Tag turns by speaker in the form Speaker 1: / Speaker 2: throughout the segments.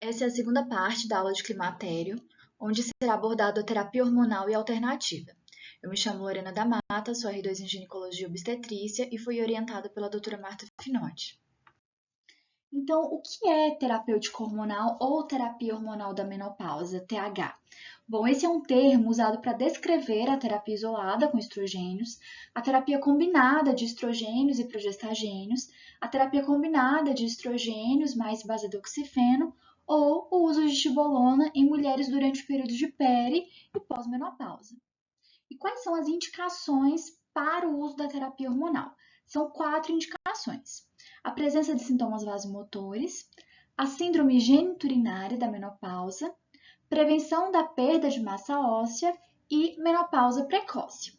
Speaker 1: Essa é a segunda parte da aula de climatério, onde será abordada a terapia hormonal e alternativa. Eu me chamo Lorena da Mata, sou R2 em ginecologia e obstetrícia e fui orientada pela doutora Marta Finotti. Então, o que é terapêutico hormonal ou terapia hormonal da menopausa, TH? Bom, esse é um termo usado para descrever a terapia isolada com estrogênios, a terapia combinada de estrogênios e progestagênios, a terapia combinada de estrogênios mais basadoxifeno ou o uso de tibolona em mulheres durante o período de peri e pós-menopausa. E quais são as indicações para o uso da terapia hormonal? São 4 indicações: a presença de sintomas vasomotores, a síndrome geniturinária da menopausa, prevenção da perda de massa óssea e menopausa precoce.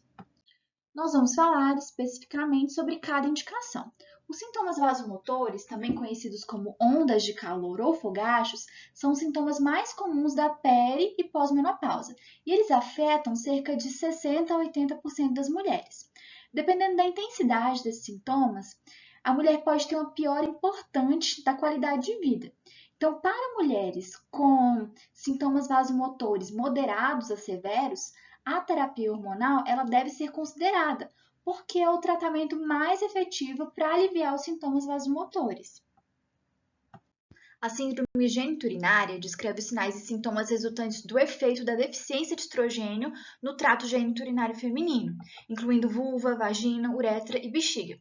Speaker 1: Nós vamos falar especificamente sobre cada indicação. Os sintomas vasomotores, também conhecidos como ondas de calor ou fogachos, são os sintomas mais comuns da peri e pós-menopausa, e eles afetam cerca de 60 a 80% das mulheres. Dependendo da intensidade desses sintomas, a mulher pode ter uma piora importante da qualidade de vida. Então, para mulheres com sintomas vasomotores moderados a severos, a terapia hormonal ela deve ser considerada, porque é o tratamento mais efetivo para aliviar os sintomas vasomotores. A síndrome geniturinária descreve os sinais e sintomas resultantes do efeito da deficiência de estrogênio no trato geniturinário feminino, incluindo vulva, vagina, uretra e bexiga.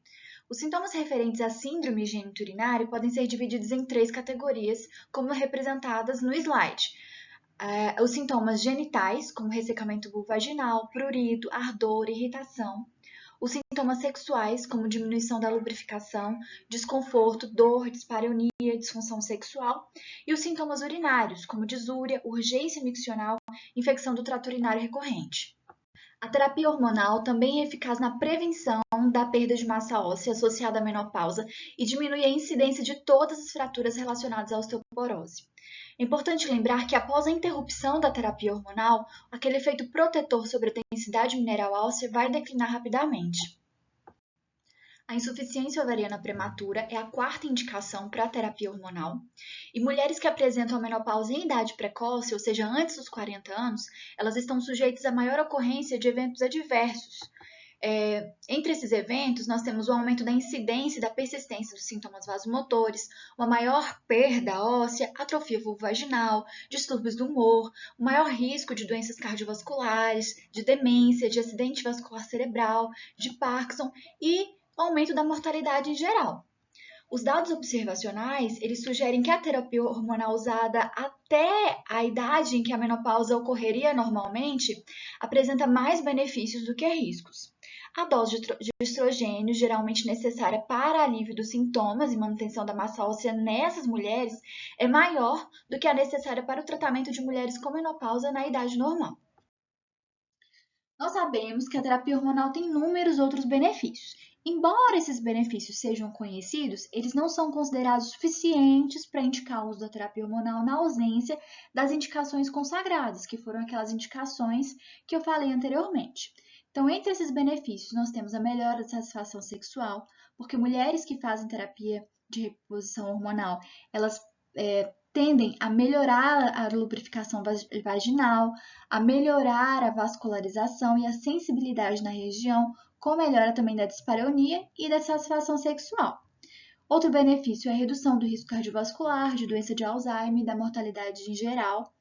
Speaker 1: Os sintomas referentes à síndrome geniturinária podem ser divididos em 3 categorias, como representadas no slide. Os sintomas genitais, como ressecamento vulvaginal, prurito, ardor, irritação. Os sintomas sexuais, como diminuição da lubrificação, desconforto, dor, dispareunia, disfunção sexual. E os sintomas urinários, como disúria, urgência miccional, infecção do trato urinário recorrente. A terapia hormonal também é eficaz na prevenção da perda de massa óssea associada à menopausa e diminui a incidência de todas as fraturas relacionadas à osteoporose. É importante lembrar que após a interrupção da terapia hormonal, aquele efeito protetor sobre a densidade mineral óssea vai declinar rapidamente. A insuficiência ovariana prematura é a 4ª indicação para a terapia hormonal. E mulheres que apresentam a menopausa em idade precoce, ou seja, antes dos 40 anos, elas estão sujeitas a maior ocorrência de eventos adversos. Entre esses eventos, nós temos o aumento da incidência e da persistência dos sintomas vasomotores, uma maior perda óssea, atrofia vulvovaginal, distúrbios do humor, o maior risco de doenças cardiovasculares, de demência, de acidente vascular cerebral, de Parkinson e aumento da mortalidade em geral. Os dados observacionais, eles sugerem que a terapia hormonal usada até a idade em que a menopausa ocorreria normalmente apresenta mais benefícios do que riscos. A dose de estrogênio, geralmente necessária para alívio dos sintomas e manutenção da massa óssea nessas mulheres, é maior do que a necessária para o tratamento de mulheres com menopausa na idade normal. Nós sabemos que a terapia hormonal tem inúmeros outros benefícios. Embora esses benefícios sejam conhecidos, eles não são considerados suficientes para indicar o uso da terapia hormonal na ausência das indicações consagradas, que foram aquelas indicações que eu falei anteriormente. Então, entre esses benefícios, nós temos a melhora da satisfação sexual, porque mulheres que fazem terapia de reposição hormonal, elas tendem a melhorar a lubrificação vaginal, a melhorar a vascularização e a sensibilidade na região, com melhora também da dispareunia e da satisfação sexual. Outro benefício é a redução do risco cardiovascular, de doença de Alzheimer e da mortalidade em geral.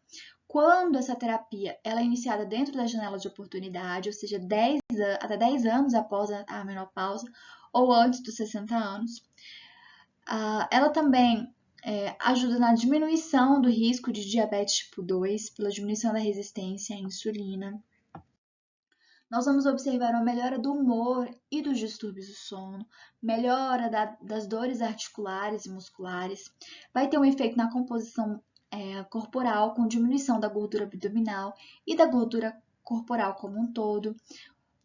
Speaker 1: Quando essa terapia ela é iniciada dentro da janela de oportunidade, ou seja, até 10 anos após a menopausa ou antes dos 60 anos, ela também ajuda na diminuição do risco de diabetes tipo 2, pela diminuição da resistência à insulina. Nós vamos observar uma melhora do humor e dos distúrbios do sono, melhora das dores articulares e musculares, vai ter um efeito na composição corporal, com diminuição da gordura abdominal e da gordura corporal como um todo.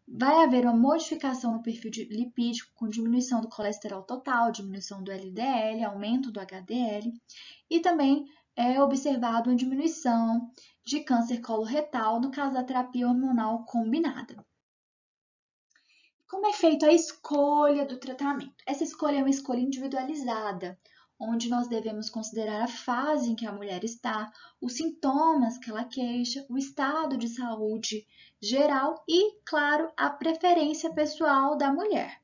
Speaker 1: Vai haver uma modificação no perfil lipídico, com diminuição do colesterol total, diminuição do LDL, aumento do HDL, e também é observado uma diminuição de câncer coloretal no caso da terapia hormonal combinada. Como é feita a escolha do tratamento? Essa escolha é uma escolha individualizada, onde nós devemos considerar a fase em que a mulher está, os sintomas que ela queixa, o estado de saúde geral e, claro, a preferência pessoal da mulher.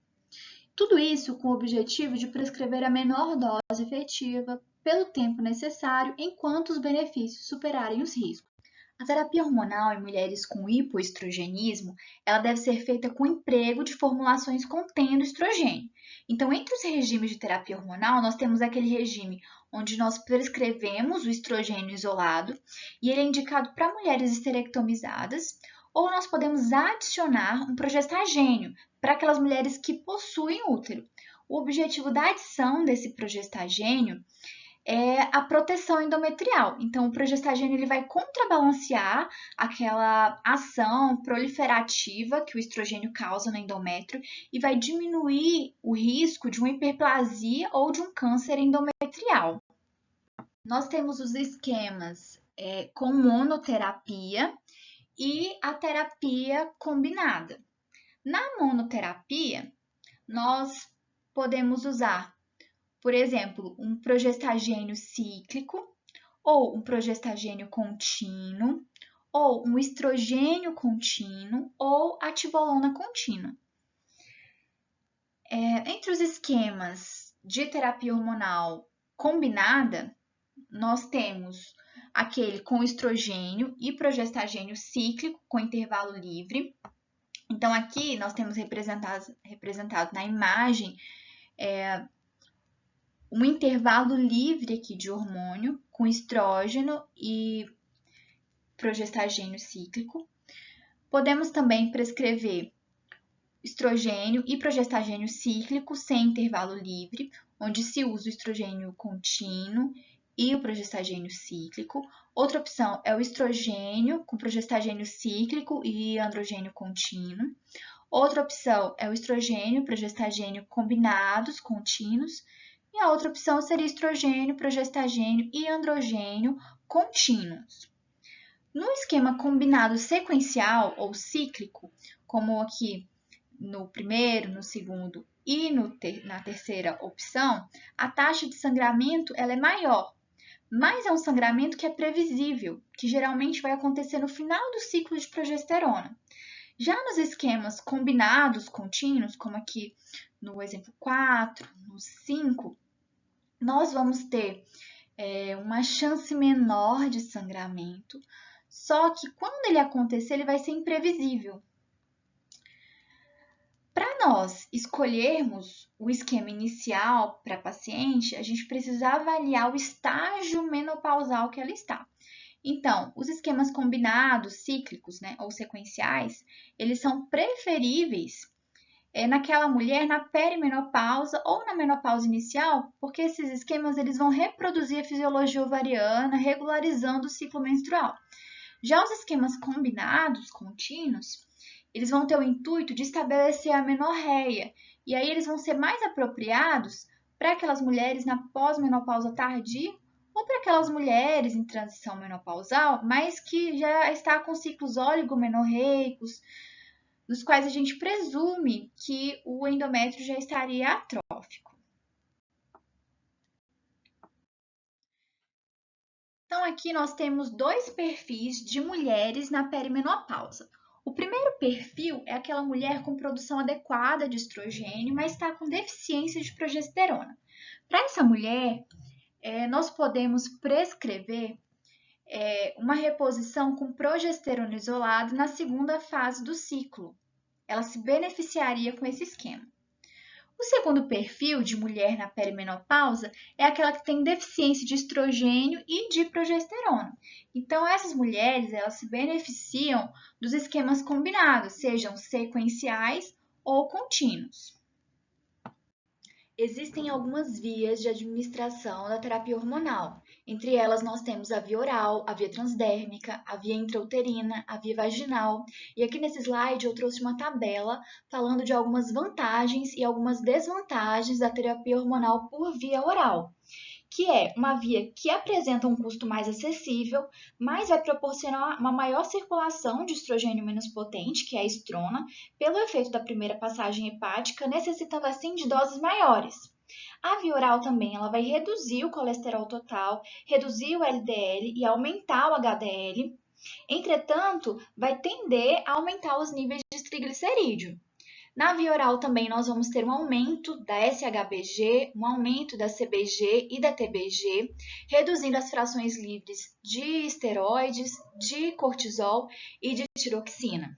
Speaker 1: Tudo isso com o objetivo de prescrever a menor dose efetiva pelo tempo necessário enquanto os benefícios superarem os riscos. A terapia hormonal em mulheres com hipoestrogenismo, ela deve ser feita com emprego de formulações contendo estrogênio. Então, entre os regimes de terapia hormonal, nós temos aquele regime onde nós prescrevemos o estrogênio isolado e ele é indicado para mulheres esterectomizadas, ou nós podemos adicionar um progestagênio para aquelas mulheres que possuem útero. O objetivo da adição desse progestagênio é a proteção endometrial. Então, o progestagênio ele vai contrabalancear aquela ação proliferativa que o estrogênio causa no endométrio e vai diminuir o risco de uma hiperplasia ou de um câncer endometrial. Nós temos os esquemas com monoterapia e a terapia combinada. Na monoterapia, nós podemos usar, por exemplo, um progestagênio cíclico, ou um progestagênio contínuo, ou um estrogênio contínuo, ou ativolona contínua. Entre os esquemas de terapia hormonal combinada, nós temos aquele com estrogênio e progestagênio cíclico com intervalo livre. Então, aqui nós temos representado na imagem um intervalo livre aqui de hormônio com estrógeno e progestagênio cíclico. Podemos também prescrever estrogênio e progestagênio cíclico sem intervalo livre, onde se usa o estrogênio contínuo e o progestagênio cíclico. Outra opção é o estrogênio com progestagênio cíclico e androgênio contínuo. Outra opção é o estrogênio e progestagênio combinados, contínuos. E a outra opção seria estrogênio, progestagênio e androgênio contínuos. No esquema combinado sequencial ou cíclico, como aqui no primeiro, no segundo e na terceira opção, a taxa de sangramento ela é maior, mas é um sangramento que é previsível, que geralmente vai acontecer no final do ciclo de progesterona. Já nos esquemas combinados contínuos, como aqui no exemplo 4, no 5, nós vamos ter uma chance menor de sangramento, só que quando ele acontecer, ele vai ser imprevisível. Para nós escolhermos o esquema inicial para a paciente, a gente precisa avaliar o estágio menopausal que ela está. Então, os esquemas combinados, cíclicos, ou sequenciais, eles são preferíveis naquela mulher na perimenopausa ou na menopausa inicial, porque esses esquemas eles vão reproduzir a fisiologia ovariana, regularizando o ciclo menstrual. Já os esquemas combinados, contínuos, eles vão ter o intuito de estabelecer a menorreia, e aí eles vão ser mais apropriados para aquelas mulheres na pós-menopausa tardia ou para aquelas mulheres em transição menopausal, mas que já está com ciclos oligomenorreicos, dos quais a gente presume que o endométrio já estaria atrófico. Então, aqui nós temos dois perfis de mulheres na perimenopausa. O primeiro perfil é aquela mulher com produção adequada de estrogênio, mas está com deficiência de progesterona. Para essa mulher, nós podemos prescrever uma reposição com progesterona isolado na segunda fase do ciclo. Ela se beneficiaria com esse esquema. O segundo perfil de mulher na perimenopausa é aquela que tem deficiência de estrogênio e de progesterona. Então, essas mulheres elas se beneficiam dos esquemas combinados, sejam sequenciais ou contínuos. Existem algumas vias de administração da terapia hormonal. Entre elas, nós temos a via oral, a via transdérmica, a via intrauterina, a via vaginal. E aqui nesse slide eu trouxe uma tabela falando de algumas vantagens e algumas desvantagens da terapia hormonal por via oral, que é uma via que apresenta um custo mais acessível, mas vai proporcionar uma maior circulação de estrogênio menos potente, que é a estrona, pelo efeito da primeira passagem hepática, necessitando assim de doses maiores. A via oral também, ela vai reduzir o colesterol total, reduzir o LDL e aumentar o HDL. Entretanto, vai tender a aumentar os níveis de triglicerídeo. Na via oral também nós vamos ter um aumento da SHBG, um aumento da CBG e da TBG, reduzindo as frações livres de esteroides, de cortisol e de tiroxina.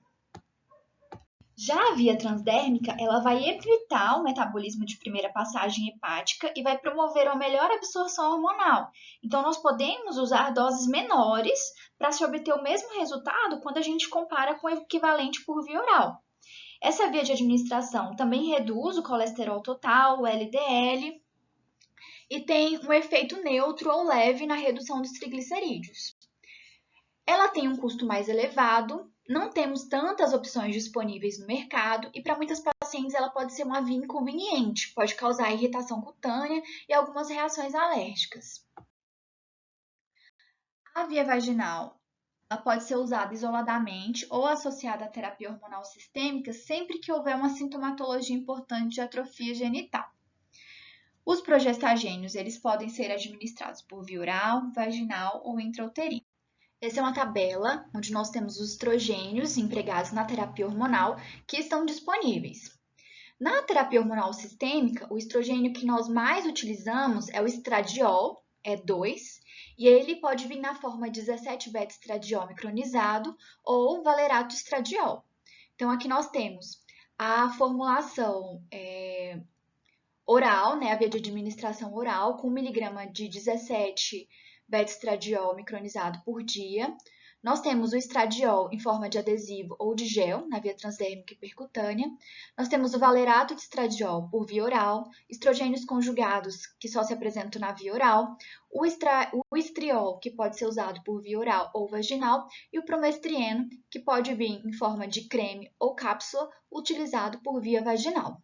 Speaker 1: Já a via transdérmica, ela vai evitar o metabolismo de primeira passagem hepática e vai promover uma melhor absorção hormonal. Então, nós podemos usar doses menores para se obter o mesmo resultado quando a gente compara com o equivalente por via oral. Essa via de administração também reduz o colesterol total, o LDL, e tem um efeito neutro ou leve na redução dos triglicerídeos. Ela tem um custo mais elevado, não temos tantas opções disponíveis no mercado e para muitas pacientes ela pode ser uma via inconveniente, pode causar irritação cutânea e algumas reações alérgicas. A via vaginal ela pode ser usada isoladamente ou associada à terapia hormonal sistêmica sempre que houver uma sintomatologia importante de atrofia genital. Os progestagênios eles podem ser administrados por via oral, vaginal ou intrauterina. Essa é uma tabela onde nós temos os estrogênios empregados na terapia hormonal que estão disponíveis. Na terapia hormonal sistêmica, o estrogênio que nós mais utilizamos é o estradiol, E2, e ele pode vir na forma 17-beta-estradiol micronizado ou valerato estradiol. Então, aqui nós temos a formulação oral, né, a via de administração oral, com 1 mg de 17-beta-estradiol micronizado por dia. Nós temos o estradiol em forma de adesivo ou de gel, na via transdérmica e percutânea. Nós temos o valerato de estradiol por via oral, estrogênios conjugados, que só se apresentam na via oral, o estriol, que pode ser usado por via oral ou vaginal, e o promestrieno, que pode vir em forma de creme ou cápsula, utilizado por via vaginal.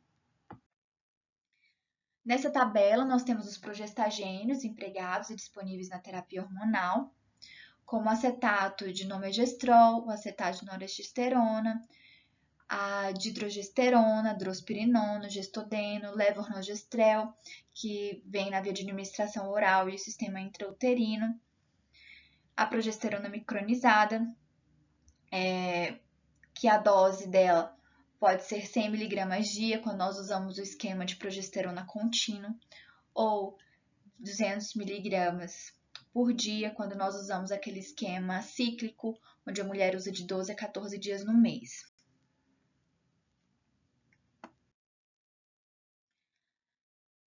Speaker 1: Nessa tabela, nós temos os progestagênios empregados e disponíveis na terapia hormonal, como acetato de nomegestrol, o acetato de norexisterona, a didrogesterona, drospirinona, gestodeno, levornogestrel, que vem na via de administração oral e o sistema intrauterino, a progesterona micronizada, que a dose dela pode ser 100 mg dia, quando nós usamos o esquema de progesterona contínuo, ou 200 mg por dia, quando nós usamos aquele esquema cíclico, onde a mulher usa de 12 a 14 dias no mês.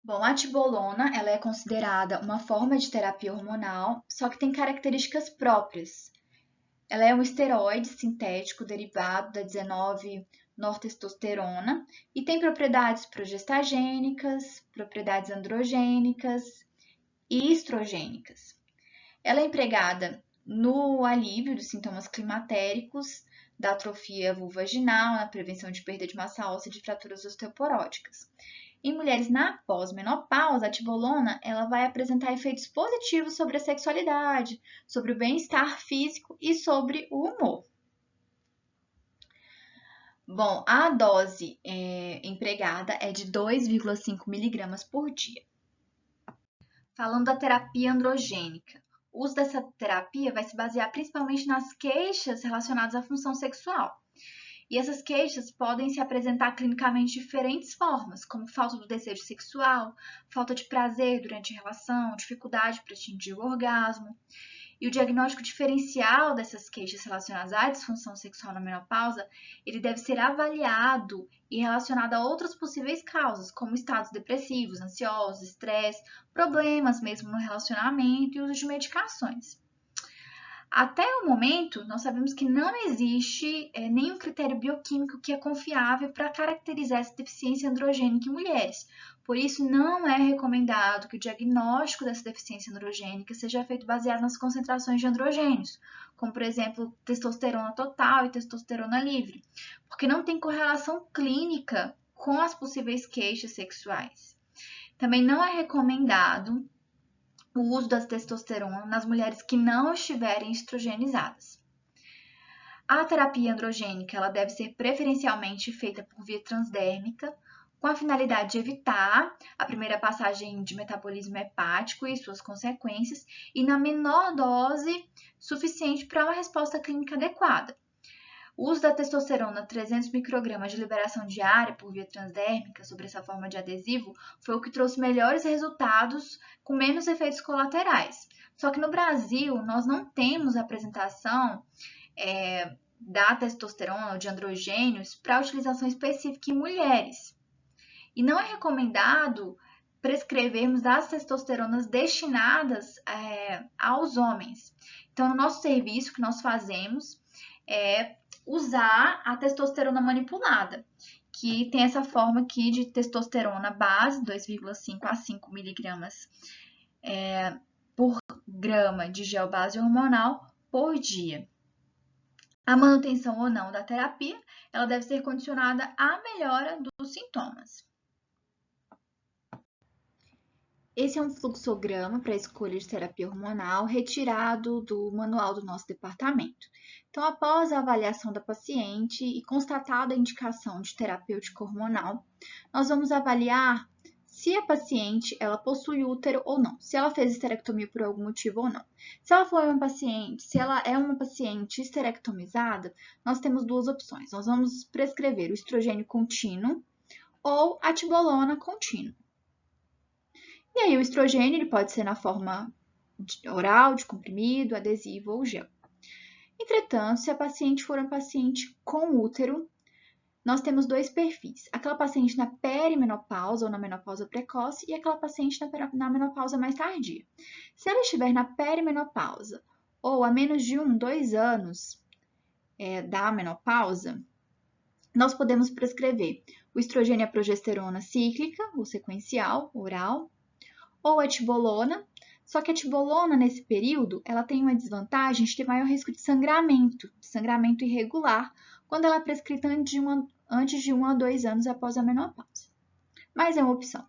Speaker 1: Bom, a tibolona, ela é considerada uma forma de terapia hormonal, só que tem características próprias. Ela é um esteroide sintético derivado da 19-nortestosterona e tem propriedades progestagênicas, propriedades androgênicas e estrogênicas. Ela é empregada no alívio dos sintomas climatéricos, da atrofia vulvaginal, na prevenção de perda de massa óssea e de fraturas osteoporóticas. Em mulheres na pós-menopausa, a tibolona ela vai apresentar efeitos positivos sobre a sexualidade, sobre o bem-estar físico e sobre o humor. Bom, a dose empregada é de 2,5 mg por dia. Falando da terapia androgênica, o uso dessa terapia vai se basear principalmente nas queixas relacionadas à função sexual. E essas queixas podem se apresentar clinicamente de diferentes formas, como falta do desejo sexual, falta de prazer durante a relação, dificuldade para atingir o orgasmo. E o diagnóstico diferencial dessas queixas relacionadas à disfunção sexual na menopausa, ele deve ser avaliado e relacionado a outras possíveis causas, como estados depressivos, ansiosos, estresse, problemas mesmo no relacionamento e uso de medicações. Até o momento, nós sabemos que não existe nenhum critério bioquímico que é confiável para caracterizar essa deficiência androgênica em mulheres. Por isso, não é recomendado que o diagnóstico dessa deficiência androgênica seja feito baseado nas concentrações de androgênios, como, por exemplo, testosterona total e testosterona livre, porque não tem correlação clínica com as possíveis queixas sexuais. Também não é recomendado o uso da testosterona nas mulheres que não estiverem estrogenizadas. A terapia androgênica ela deve ser preferencialmente feita por via transdérmica, com a finalidade de evitar a primeira passagem de metabolismo hepático e suas consequências, e na menor dose suficiente para uma resposta clínica adequada. O uso da testosterona 300 microgramas de liberação diária por via transdérmica sobre essa forma de adesivo foi o que trouxe melhores resultados com menos efeitos colaterais. Só que no Brasil nós não temos apresentação da testosterona ou de androgênios para utilização específica em mulheres. E não é recomendado prescrevermos as testosteronas destinadas aos homens. Então, no nosso serviço, o que nós fazemos é usar a testosterona manipulada, que tem essa forma aqui de testosterona base, 2,5 a 5 miligramas por grama de gel base hormonal por dia. A manutenção ou não da terapia, ela deve ser condicionada à melhora dos sintomas. Esse é um fluxograma para a escolha de terapia hormonal retirado do manual do nosso departamento. Então, após a avaliação da paciente e constatada a indicação de terapêutica hormonal, nós vamos avaliar se a paciente ela possui útero ou não, se ela fez esterectomia por algum motivo ou não. Se ela é uma paciente esterectomizada, nós temos duas opções. Nós vamos prescrever o estrogênio contínuo ou a tibolona contínua. E aí o estrogênio ele pode ser na forma oral, de comprimido, adesivo ou gel. Entretanto, se a paciente for uma paciente com útero, nós temos dois perfis. Aquela paciente na perimenopausa ou na menopausa precoce e aquela paciente na menopausa mais tardia. Se ela estiver na perimenopausa ou a menos de 2 anos da menopausa, nós podemos prescrever o estrogênio e a progesterona cíclica, ou sequencial, oral, ou a tibolona, só que a tibolona, nesse período, ela tem uma desvantagem de ter maior risco de sangramento irregular, quando ela é prescrita antes de 1 a 2 anos após a menopausa. Mas é uma opção.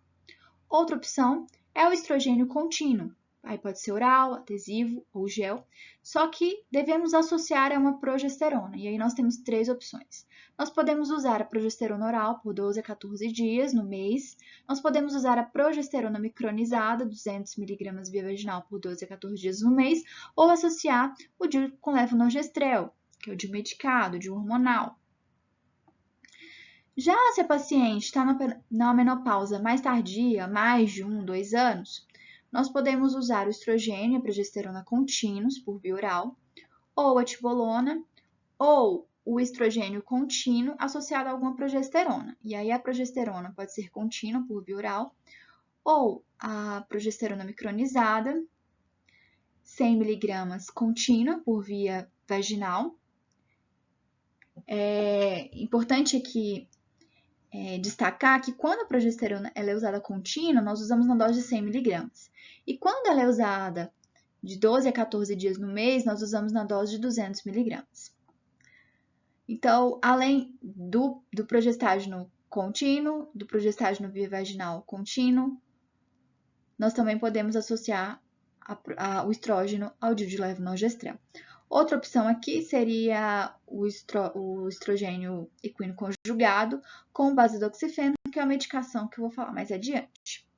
Speaker 1: Outra opção é o estrogênio contínuo. Aí pode ser oral, adesivo ou gel, só que devemos associar a uma progesterona. E aí nós temos 3 opções. Nós podemos usar a progesterona oral por 12 a 14 dias no mês. Nós podemos usar a progesterona micronizada, 200 mg via vaginal por 12 a 14 dias no mês, ou associar o DIU com levonorgestrel, que é o DIU medicado, o DIU hormonal. Já se a paciente está na menopausa mais tardia, mais de 1, 2 anos, nós podemos usar o estrogênio e a progesterona contínuos por via oral, ou a tibolona, ou o estrogênio contínuo associado a alguma progesterona. E aí a progesterona pode ser contínua por via oral, ou a progesterona micronizada, 100 mg contínua por via vaginal. É importante aqui destacar que quando a progesterona ela é usada contínua, nós usamos na dose de 100 mg. E quando ela é usada de 12 a 14 dias no mês, nós usamos na dose de 200 mg. Então, além do progestágeno contínuo, do progestágeno via vaginal contínuo, nós também podemos associar o estrógeno ao DIU de levonorgestrel. Outra opção aqui seria o estrogênio equino conjugado com basedoxifeno, que é uma medicação que eu vou falar mais adiante.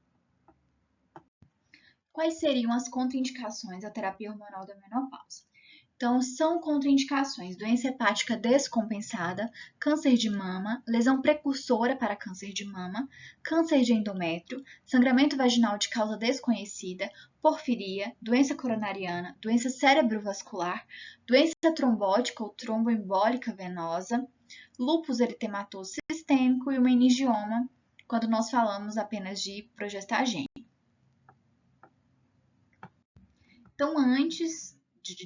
Speaker 1: Quais seriam as contraindicações à terapia hormonal da menopausa? Então, são contraindicações: doença hepática descompensada, câncer de mama, lesão precursora para câncer de mama, câncer de endométrio, sangramento vaginal de causa desconhecida, porfiria, doença coronariana, doença cerebrovascular, doença trombótica ou tromboembólica venosa, lúpus eritematoso sistêmico e o meningioma, quando nós falamos apenas de progestagênio. Então, antes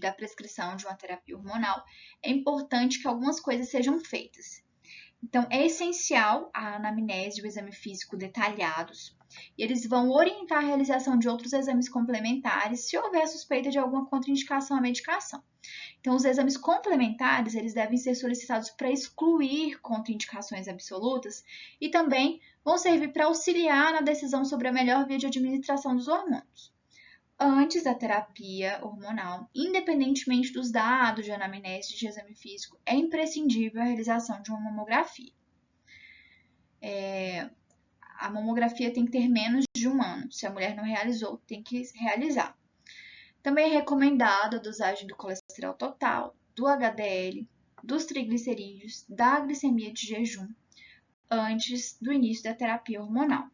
Speaker 1: da prescrição de uma terapia hormonal, é importante que algumas coisas sejam feitas. Então, é essencial a anamnese e o exame físico detalhados, e eles vão orientar a realização de outros exames complementares se houver suspeita de alguma contraindicação à medicação. Então, os exames complementares, eles devem ser solicitados para excluir contraindicações absolutas e também vão servir para auxiliar na decisão sobre a melhor via de administração dos hormônios. Antes da terapia hormonal, independentemente dos dados de anamnese e de exame físico, é imprescindível a realização de uma mamografia. a mamografia tem que ter menos de 1 ano. Se a mulher não realizou, tem que realizar. Também é recomendada a dosagem do colesterol total, do HDL, dos triglicerídeos, da glicemia de jejum, antes do início da terapia hormonal.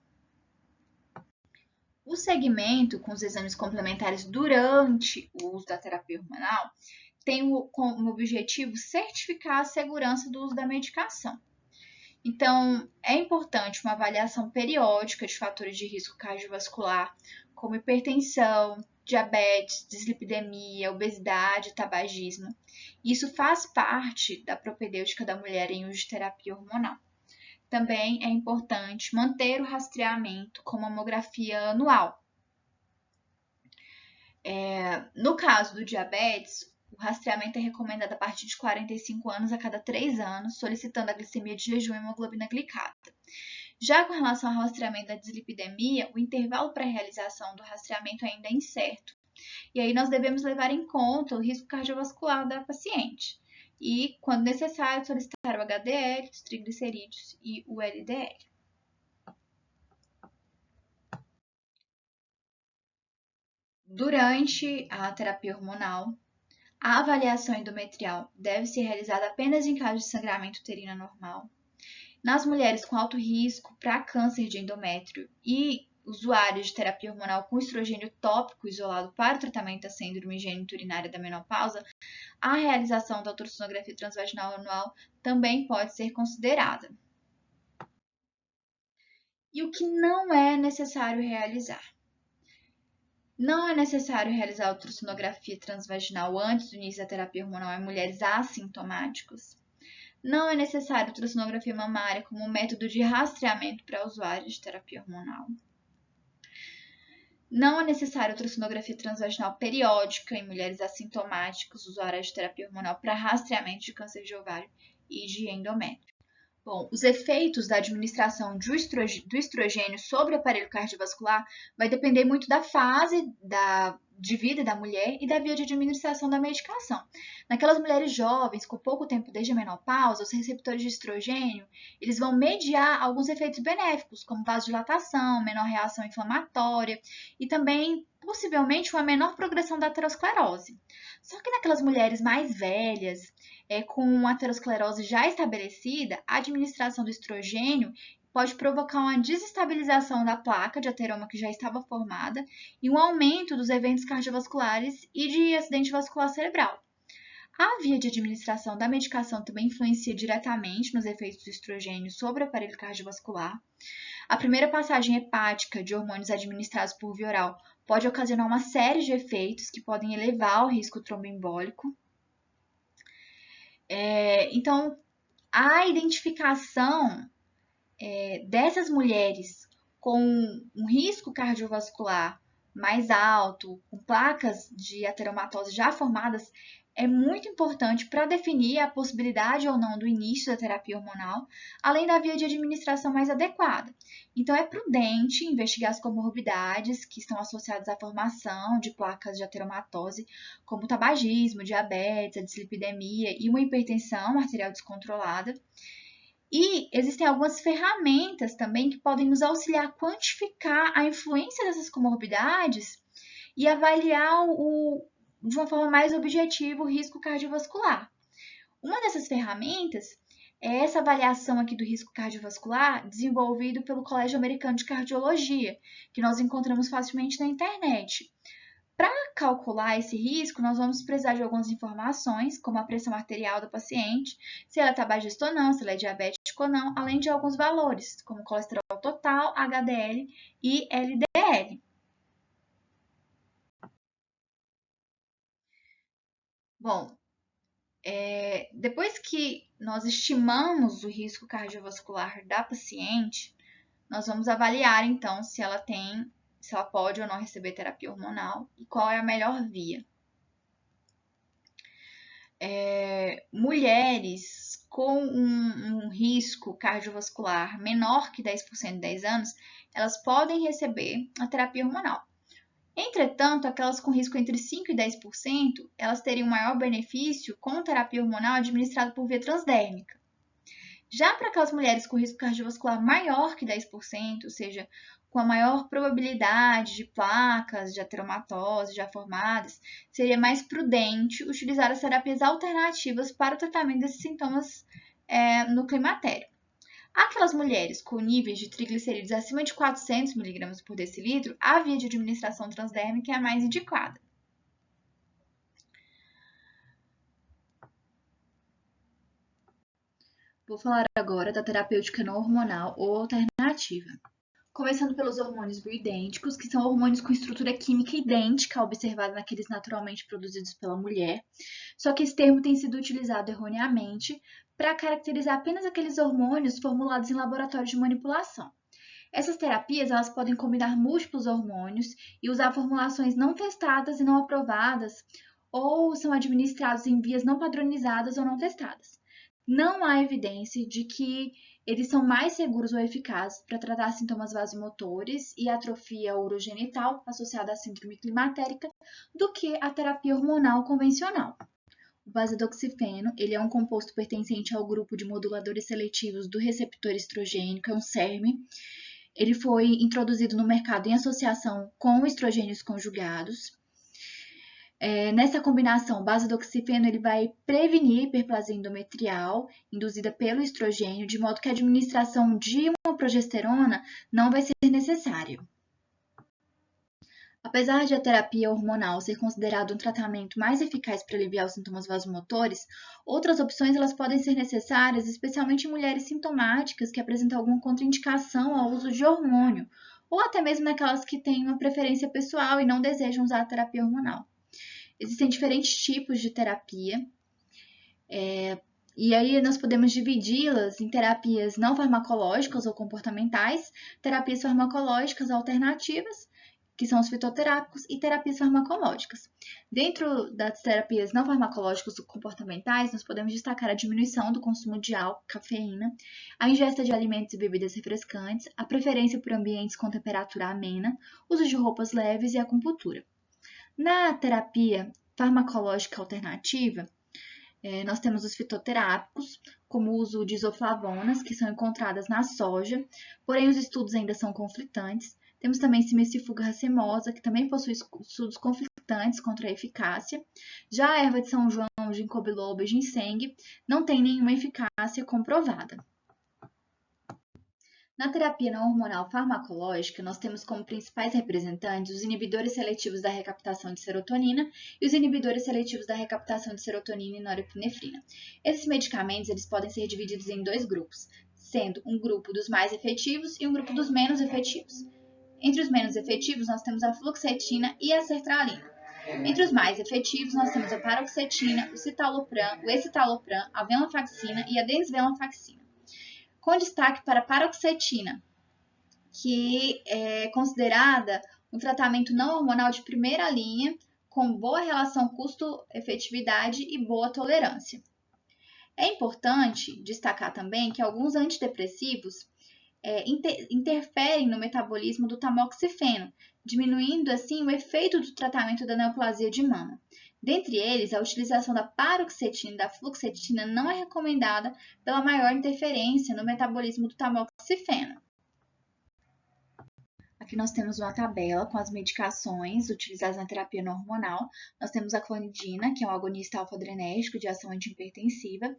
Speaker 1: O segmento com os exames complementares durante o uso da terapia hormonal tem como objetivo certificar a segurança do uso da medicação. Então, é importante uma avaliação periódica de fatores de risco cardiovascular, como hipertensão, diabetes, dislipidemia, obesidade, tabagismo. Isso faz parte da propedêutica da mulher em uso de terapia hormonal. Também é importante manter o rastreamento com mamografia anual. No caso do diabetes, o rastreamento é recomendado a partir de 45 anos a cada 3 anos, solicitando a glicemia de jejum e hemoglobina glicada. Já com relação ao rastreamento da dislipidemia, o intervalo para a realização do rastreamento ainda é incerto. E aí nós devemos levar em conta o risco cardiovascular da paciente. E, quando necessário, solicitar o HDL, os triglicerídeos e o LDL. Durante a terapia hormonal, a avaliação endometrial deve ser realizada apenas em caso de sangramento uterino anormal. Nas mulheres com alto risco para câncer de endométrio e usuários de terapia hormonal com estrogênio tópico isolado para o tratamento da síndrome gênito-urinária da menopausa, a realização da ultrassonografia transvaginal anual também pode ser considerada. E o que não é necessário realizar? Não é necessário realizar a ultrassonografia transvaginal antes do início da terapia hormonal em mulheres assintomáticas. Não é necessário ultrassonografia mamária como método de rastreamento para usuários de terapia hormonal. Não é necessário ultrassonografia transvaginal periódica em mulheres assintomáticas usuárias de terapia hormonal para rastreamento de câncer de ovário e de endométrio. Bom, os efeitos da administração do estrogênio sobre o aparelho cardiovascular vai depender muito da fase de vida da mulher e da via de administração da medicação. Naquelas mulheres jovens com pouco tempo desde a menopausa, os receptores de estrogênio, eles vão mediar alguns efeitos benéficos, como vasodilatação, menor reação inflamatória e também, possivelmente, uma menor progressão da aterosclerose. Só que naquelas mulheres mais velhas, com aterosclerose já estabelecida, a administração do estrogênio pode provocar uma desestabilização da placa de ateroma que já estava formada e um aumento dos eventos cardiovasculares e de acidente vascular cerebral. A via de administração da medicação também influencia diretamente nos efeitos do estrogênio sobre o aparelho cardiovascular. A primeira passagem hepática de hormônios administrados por via oral pode ocasionar uma série de efeitos que podem elevar o risco tromboembólico. Então, a identificação dessas mulheres com um risco cardiovascular mais alto, com placas de ateromatose já formadas, é muito importante para definir a possibilidade ou não do início da terapia hormonal, além da via de administração mais adequada. Então, é prudente investigar as comorbidades que estão associadas à formação de placas de ateromatose, como o tabagismo, diabetes, a dislipidemia e uma hipertensão arterial descontrolada. E existem algumas ferramentas também que podem nos auxiliar a quantificar a influência dessas comorbidades e avaliar de uma forma mais objetiva o risco cardiovascular. Uma dessas ferramentas é essa avaliação aqui do risco cardiovascular desenvolvido pelo Colégio Americano de Cardiologia, que nós encontramos facilmente na internet. Para calcular esse risco, nós vamos precisar de algumas informações, como a pressão arterial do paciente, se ela é tabagista ou não, se ela é diabética ou não, além de alguns valores, como colesterol total, HDL e LDL. Bom, depois que nós estimamos o risco cardiovascular da paciente, nós vamos avaliar, então, se ela pode ou não receber terapia hormonal e qual é a melhor via. Mulheres com um risco cardiovascular menor que 10% de 10 anos, elas podem receber a terapia hormonal. Entretanto, aquelas com risco entre 5% e 10%, elas teriam maior benefício com terapia hormonal administrada por via transdérmica.
Speaker 2: Já para aquelas mulheres com risco cardiovascular maior que 10%, ou seja, com a maior probabilidade de placas de ateromatose já formadas, seria mais prudente utilizar as terapias alternativas para o tratamento desses sintomas no climatério. Aquelas mulheres com níveis de triglicerídeos acima de 400 mg por decilitro, a via de administração transdérmica é a mais indicada.
Speaker 1: Vou falar agora da terapêutica não hormonal ou alternativa. Começando pelos hormônios bioidênticos, que são hormônios com estrutura química idêntica observada naqueles naturalmente produzidos pela mulher, só que esse termo tem sido utilizado erroneamente para caracterizar apenas aqueles hormônios formulados em laboratórios de manipulação. Essas terapias elas podem combinar múltiplos hormônios e usar formulações não testadas e não aprovadas, ou são administrados em vias não padronizadas ou não testadas. Não há evidência de que eles são mais seguros ou eficazes para tratar sintomas vasomotores e atrofia urogenital associada à síndrome climatérica do que a terapia hormonal convencional. O vasodoxifeno, ele é um composto pertencente ao grupo de moduladores seletivos do receptor estrogênico, é um SERM. Ele foi introduzido no mercado em associação com estrogênios conjugados. Nessa combinação, o vasodoxifeno ele vai prevenir hiperplasia endometrial induzida pelo estrogênio, de modo que a administração de uma progesterona não vai ser necessária. Apesar de a terapia hormonal ser considerada um tratamento mais eficaz para aliviar os sintomas vasomotores, outras opções elas podem ser necessárias, especialmente em mulheres sintomáticas que apresentam alguma contraindicação ao uso de hormônio, ou até mesmo naquelas que têm uma preferência pessoal e não desejam usar a terapia hormonal. Existem diferentes tipos de terapia, e aí nós podemos dividi-las em terapias não farmacológicas ou comportamentais, terapias farmacológicas alternativas, que são os fitoterápicos, e terapias farmacológicas. Dentro das terapias não farmacológicas ou comportamentais, nós podemos destacar a diminuição do consumo de álcool, cafeína, a ingesta de alimentos e bebidas refrescantes, a preferência por ambientes com temperatura amena, uso de roupas leves e acupuntura. Na terapia farmacológica alternativa, nós temos os fitoterápicos, como o uso de isoflavonas, que são encontradas na soja, porém os estudos ainda são conflitantes. Temos também Simicifuga racemosa, que também possui estudos conflitantes contra a eficácia. Já a erva de São João, ginkgo biloba e ginseng não tem nenhuma eficácia comprovada. Na terapia não hormonal farmacológica, nós temos como principais representantes os inibidores seletivos da recaptação de serotonina e os inibidores seletivos da recaptação de serotonina e norepinefrina. Esses medicamentos eles podem ser divididos em dois grupos, sendo um grupo dos mais efetivos e um grupo dos menos efetivos. Entre os menos efetivos, nós temos a fluoxetina e a sertralina. Entre os mais efetivos, nós temos a paroxetina, o citalopram, o escitalopram, a venlafaxina e a desvenlafaxina. Com destaque para a paroxetina, que é considerada um tratamento não hormonal de primeira linha, com boa relação custo-efetividade e boa tolerância. É importante destacar também que alguns antidepressivos interferem no metabolismo do tamoxifeno, diminuindo assim o efeito do tratamento da neoplasia de mama. Dentre eles, a utilização da paroxetina e da fluoxetina não é recomendada pela maior interferência no metabolismo do tamoxifeno. Aqui nós temos uma tabela com as medicações utilizadas na terapia não hormonal. Nós temos a clonidina, que é um agonista alfa-adrenérgico de ação antihipertensiva.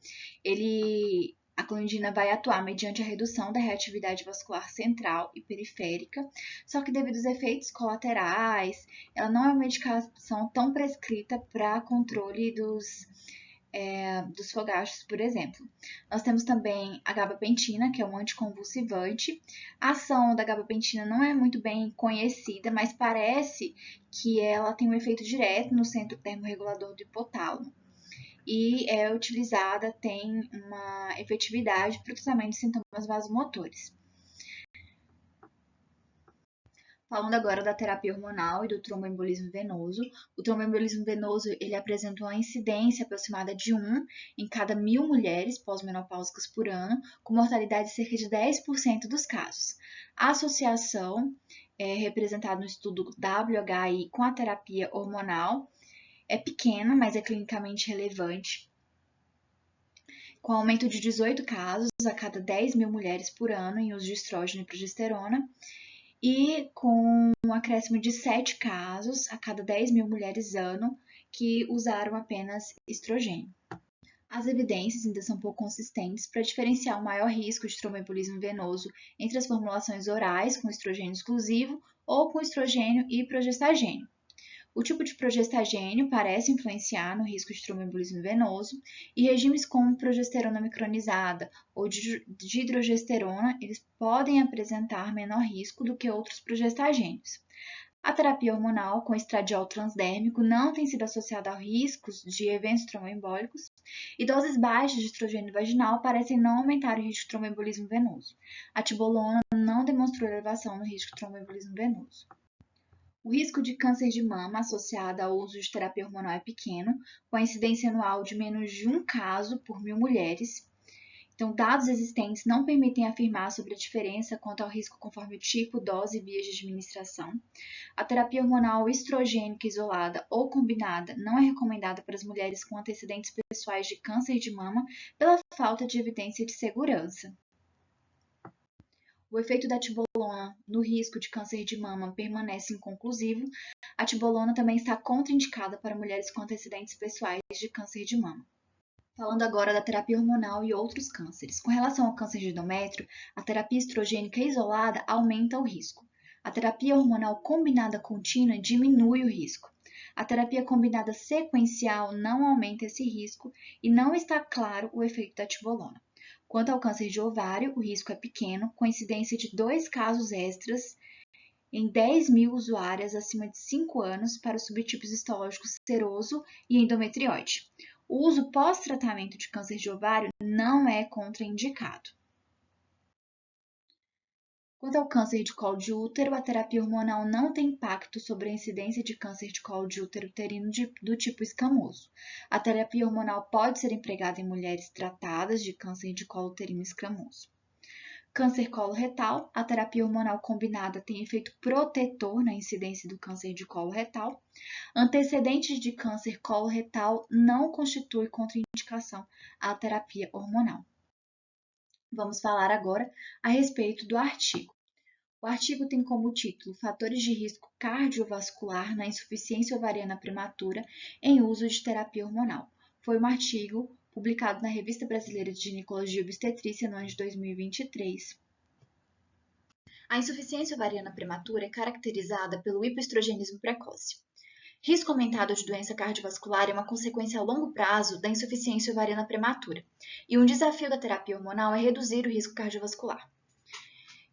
Speaker 1: A clonidina vai atuar mediante a redução da reatividade vascular central e periférica, só que devido aos efeitos colaterais, ela não é uma medicação tão prescrita para controle dos fogachos, por exemplo. Nós temos também a gabapentina, que é um anticonvulsivante. A ação da gabapentina não é muito bem conhecida, mas parece que ela tem um efeito direto no centro termorregulador do hipotálamo. E é utilizada, tem uma efetividade para o tratamento de sintomas vasomotores. Falando agora da terapia hormonal e do tromboembolismo venoso. O tromboembolismo venoso ele apresenta uma incidência aproximada de 1 em cada 1.000 mulheres pós-menopáusicas por ano, com mortalidade de cerca de 10% dos casos. A associação é representada no estudo WHI com a terapia hormonal. É pequena, mas é clinicamente relevante. com aumento de 18 casos a cada 10 mil mulheres por ano em uso de estrógeno e progesterona, e com um acréscimo de 7 casos a cada 10 mil mulheres ano que usaram apenas estrogênio. As evidências ainda são pouco consistentes para diferenciar o maior risco de tromboembolismo venoso entre as formulações orais com estrogênio exclusivo ou com estrogênio e progestagênio. O tipo de progestagênio parece influenciar no risco de tromboembolismo venoso, e regimes como progesterona micronizada ou dihidrogesterona, eles podem apresentar menor risco do que outros progestagênios. A terapia hormonal com estradiol transdérmico não tem sido associada a riscos de eventos tromboembólicos, e doses baixas de estrogênio vaginal parecem não aumentar o risco de tromboembolismo venoso. A tibolona não demonstrou elevação no risco de tromboembolismo venoso. O risco de câncer de mama associado ao uso de terapia hormonal é pequeno, com a incidência anual de menos de 1 caso por 1.000 mulheres. Então, dados existentes não permitem afirmar sobre a diferença quanto ao risco conforme o tipo, dose e vias de administração. A terapia hormonal estrogênica isolada ou combinada não é recomendada para as mulheres com antecedentes pessoais de câncer de mama pela falta de evidência de segurança. O efeito da tibolona no risco de câncer de mama permanece inconclusivo. A tibolona também está contraindicada para mulheres com antecedentes pessoais de câncer de mama. Falando agora da terapia hormonal e outros cânceres. Com relação ao câncer de endométrio, a terapia estrogênica isolada aumenta o risco. A terapia hormonal combinada contínua diminui o risco. A terapia combinada sequencial não aumenta esse risco e não está claro o efeito da tibolona. Quanto ao câncer de ovário, o risco é pequeno, com incidência de 2 casos extras em 10 mil usuárias acima de 5 anos para os subtipos histológicos seroso e endometrioide. O uso pós-tratamento de câncer de ovário não é contraindicado. Quanto ao câncer de colo de útero, a terapia hormonal não tem impacto sobre a incidência de câncer de colo de útero uterino do tipo escamoso. A terapia hormonal pode ser empregada em mulheres tratadas de câncer de colo uterino escamoso. Câncer colo-retal, a terapia hormonal combinada tem efeito protetor na incidência do câncer de colo retal. Antecedentes de câncer colo-retal não constitui contraindicação à terapia hormonal. Vamos falar agora a respeito do artigo. O artigo tem como título Fatores de risco cardiovascular na insuficiência ovariana prematura em uso de terapia hormonal. Foi um artigo publicado na Revista Brasileira de Ginecologia e Obstetrícia no ano de 2023. A insuficiência ovariana prematura é caracterizada pelo hipoestrogenismo precoce. Risco aumentado de doença cardiovascular é uma consequência a longo prazo da insuficiência ovariana prematura, e um desafio da terapia hormonal é reduzir o risco cardiovascular.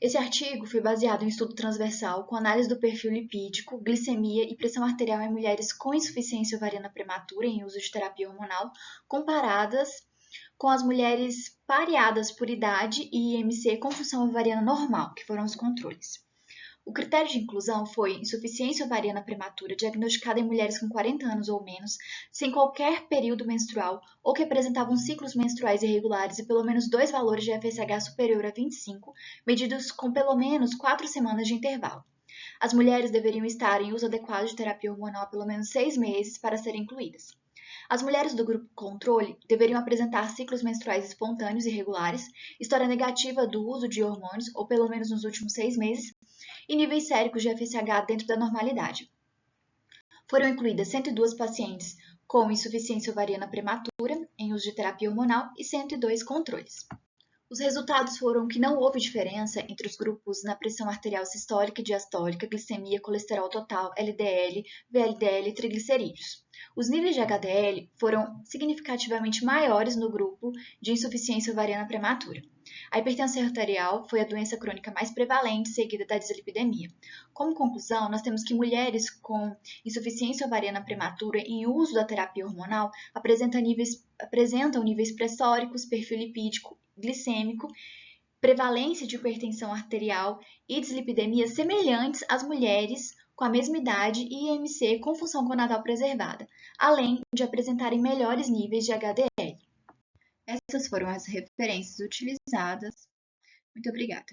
Speaker 1: Esse artigo foi baseado em um estudo transversal com análise do perfil lipídico, glicemia e pressão arterial em mulheres com insuficiência ovariana prematura em uso de terapia hormonal, comparadas com as mulheres pareadas por idade e IMC com função ovariana normal, que foram os controles. O critério de inclusão foi insuficiência ovariana prematura diagnosticada em mulheres com 40 anos ou menos, sem qualquer período menstrual ou que apresentavam ciclos menstruais irregulares e pelo menos 2 valores de FSH superior a 25, medidos com pelo menos 4 semanas de intervalo. As mulheres deveriam estar em uso adequado de terapia hormonal há pelo menos 6 meses para serem incluídas. As mulheres do grupo controle deveriam apresentar ciclos menstruais espontâneos e regulares, história negativa do uso de hormônios, ou pelo menos nos últimos 6 meses, e níveis séricos de FSH dentro da normalidade. Foram incluídas 102 pacientes com insuficiência ovariana prematura em uso de terapia hormonal e 102 controles. Os resultados foram que não houve diferença entre os grupos na pressão arterial sistólica e diastólica, glicemia, colesterol total, LDL, VLDL e triglicerídeos. Os níveis de HDL foram significativamente maiores no grupo de insuficiência ovariana prematura. A hipertensão arterial foi a doença crônica mais prevalente, seguida da dislipidemia. Como conclusão, nós temos que mulheres com insuficiência ovariana prematura em uso da terapia hormonal apresentam níveis pressóricos, perfil lipídico, glicêmico, prevalência de hipertensão arterial e dislipidemia semelhantes às mulheres com a mesma idade e IMC com função gonadal preservada, além de apresentarem melhores níveis de HDL. Essas foram as referências utilizadas. Muito obrigada.